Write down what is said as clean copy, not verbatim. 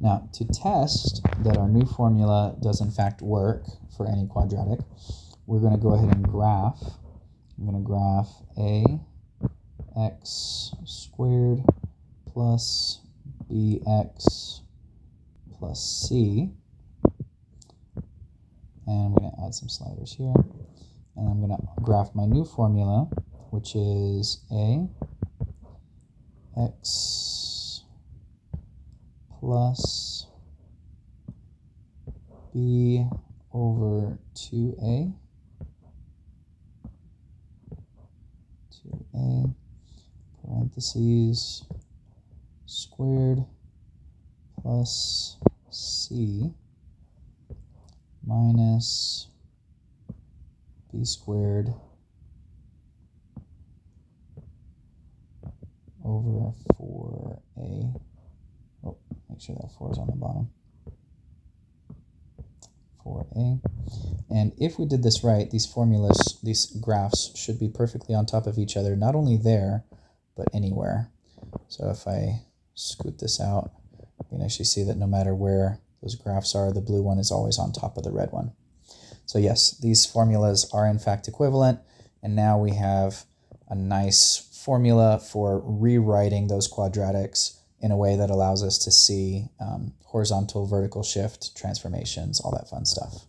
Now, to test that our new formula does in fact work for any quadratic, we're going to go ahead and graph. I'm going to graph ax squared plus bx plus c. And I'm going to add some sliders here. And I'm going to graph my new formula, which is ax plus b over 2a parentheses squared plus c minus b squared over 4a. Oh, make sure that 4 is on the bottom. 4a. And if we did this right, these formulas, these graphs should be perfectly on top of each other, not only there, but anywhere. So if I scoot this out, you can actually see that no matter where those graphs are, the blue one is always on top of the red one. So yes, these formulas are in fact equivalent, and now we have a nice formula for rewriting those quadratics in a way that allows us to see horizontal, vertical shift transformations, all that fun stuff.